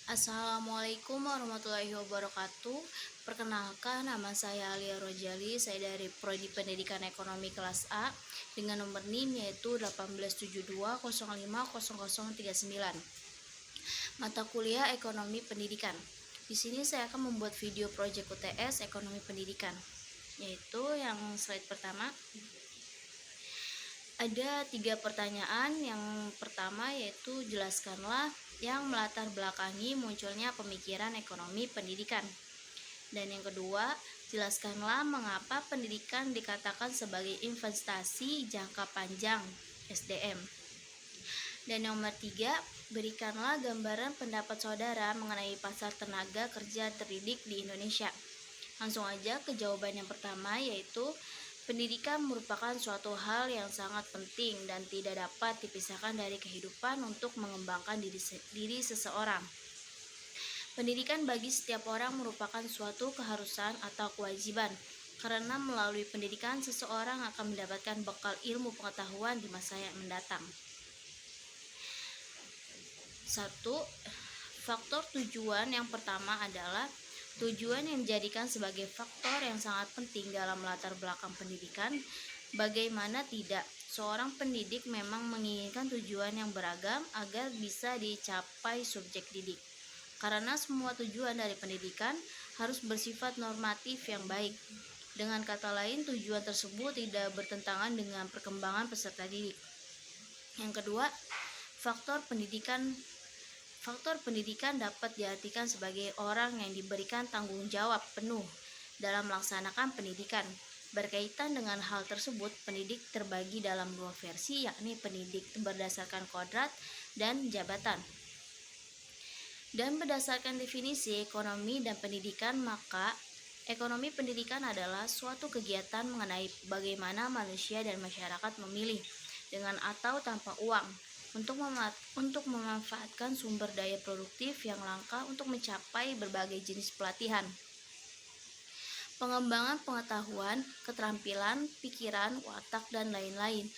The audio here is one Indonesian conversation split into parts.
Assalamualaikum warahmatullahi wabarakatuh. Perkenalkan, nama saya Alia Rojali. Saya dari Prodi Pendidikan Ekonomi kelas A dengan nomor NIM yaitu 1872050039. Mata kuliah Ekonomi Pendidikan. Di sini saya akan membuat video proyek UTS Ekonomi Pendidikan, yaitu yang slide pertama. Ada 3 pertanyaan. Yang pertama yaitu jelaskanlah yang melatar belakangi munculnya pemikiran ekonomi pendidikan. Dan yang kedua, jelaskanlah mengapa pendidikan dikatakan sebagai investasi jangka panjang (SDM). Dan nomor 3, berikanlah gambaran pendapat saudara mengenai pasar tenaga kerja terdidik di Indonesia. Langsung aja ke jawaban yang pertama, yaitu pendidikan merupakan suatu hal yang sangat penting dan tidak dapat dipisahkan dari kehidupan untuk mengembangkan diri seseorang. Pendidikan bagi setiap orang merupakan suatu keharusan atau kewajiban, karena melalui pendidikan seseorang akan mendapatkan bekal ilmu pengetahuan di masa yang mendatang. 1. Faktor tujuan yang pertama adalah tujuan yang dijadikan sebagai faktor yang sangat penting dalam latar belakang pendidikan. Bagaimana tidak, seorang pendidik memang menginginkan tujuan yang beragam agar bisa dicapai subjek didik. Karena semua tujuan dari pendidikan harus bersifat normatif yang baik. Dengan kata lain, tujuan tersebut tidak bertentangan dengan perkembangan peserta didik. Yang kedua, faktor pendidikan dapat diartikan sebagai orang yang diberikan tanggung jawab penuh dalam melaksanakan pendidikan. Berkaitan dengan hal tersebut, pendidik terbagi dalam 2 versi, yakni pendidik berdasarkan kodrat dan jabatan. Dan berdasarkan definisi ekonomi dan pendidikan, maka ekonomi pendidikan adalah suatu kegiatan mengenai bagaimana manusia dan masyarakat memilih, dengan atau tanpa uang, untuk memanfaatkan sumber daya produktif yang langka untuk mencapai berbagai jenis pelatihan, pengembangan pengetahuan, keterampilan, pikiran, watak, dan lain-lain,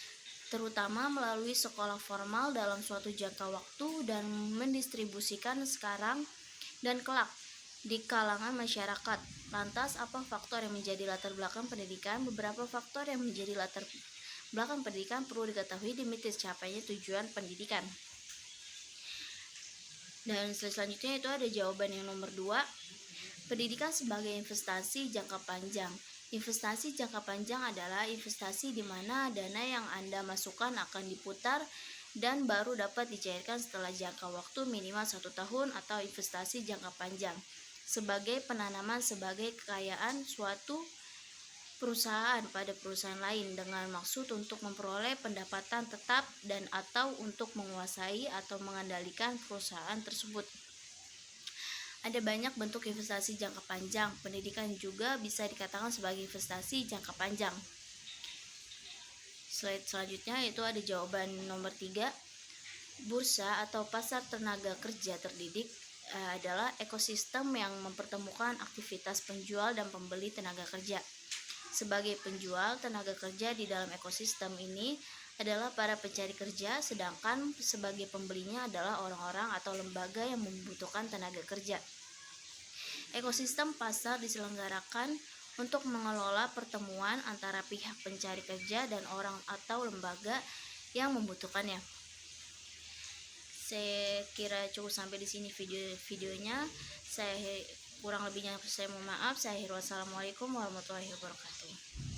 terutama melalui sekolah formal dalam suatu jangka waktu dan mendistribusikan sekarang dan kelak di kalangan masyarakat. Lantas, apa faktor yang menjadi latar belakang pendidikan? Beberapa faktor yang menjadi latar belakang pendidikan perlu diketahui demi tercapainya tujuan pendidikan. Dan selanjutnya itu ada jawaban yang nomor 2. Pendidikan sebagai investasi jangka panjang. Investasi jangka panjang adalah investasi di mana dana yang Anda masukkan akan diputar dan baru dapat dicairkan setelah jangka waktu minimal 1 tahun, atau investasi jangka panjang sebagai penanaman sebagai kekayaan suatu perusahaan pada perusahaan lain dengan maksud untuk memperoleh pendapatan tetap dan atau untuk menguasai atau mengendalikan perusahaan tersebut. Ada banyak bentuk investasi jangka panjang. Pendidikan juga bisa dikatakan sebagai investasi jangka panjang. Slide selanjutnya itu ada jawaban nomor 3. Bursa atau pasar tenaga kerja terdidik adalah ekosistem yang mempertemukan aktivitas penjual dan pembeli tenaga kerja. Sebagai penjual tenaga kerja di dalam ekosistem ini adalah para pencari kerja, sedangkan sebagai pembelinya adalah orang-orang atau lembaga yang membutuhkan tenaga kerja. Ekosistem pasar diselenggarakan untuk mengelola pertemuan antara pihak pencari kerja dan orang atau lembaga yang membutuhkannya. Saya kira cukup sampai di sini videonya. Kurang lebihnya saya mohon maaf. Wassalamualaikum warahmatullahi wabarakatuh.